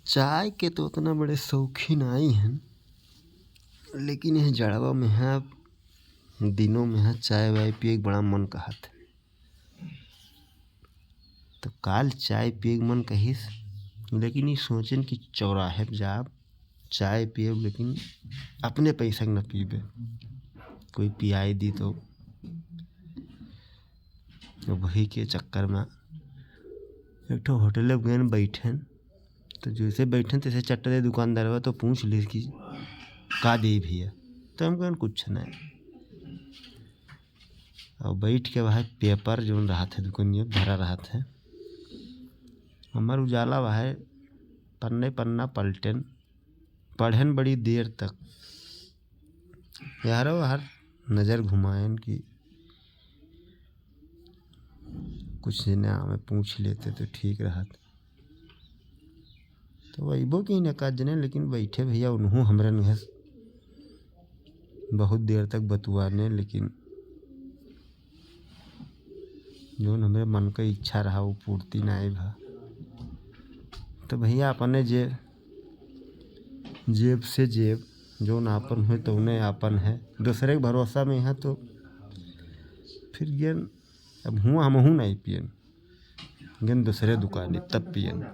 चाय के तो उतना बड़े शौकीन आई हैं, लेकिन यह जड़वा में है दिनों में है चाय वाय पिए बड़ा मन कहत। तो काल चाय पिए मन कहिस, लेकिन ये सोचन कि चौराहे पे जाब चाय पिए, लेकिन अपने पैसा न पीबे, कोई पियाई दी तो वही के चक्कर में एक ठो होटल गए बैठन। तो जैसे बैठन तैसे चट्टा दे दुकानदार हुआ तो पूछ ली कि का दे भैया, तो हम कहन कुछ नहीं। और बैठ के वह पेपर जो रहा थे दुकानिया भरा रहा थे, हमार उजाला वह पन्ने पन्ना पलटन पढ़न बड़ी देर तक। यार हर नज़र घुमाएन कि कुछ ना हमें पूछ लेते तो ठीक रहा। तो वहीबो की न का जने, लेकिन बैठे भैया उन्हों हमरन घर बहुत देर तक बतुआने, लेकिन जो हमारे मन का इच्छा रहा वो पूर्ति ना आई भा। तो भैया अपने जेब से जेब जो नापन हुए तो उन्हें आपन है, दूसरे के भरोसा में है। तो फिर गेन अब हुआ हम नहीं पियन, गेन दूसरे दुकाने तब पियन।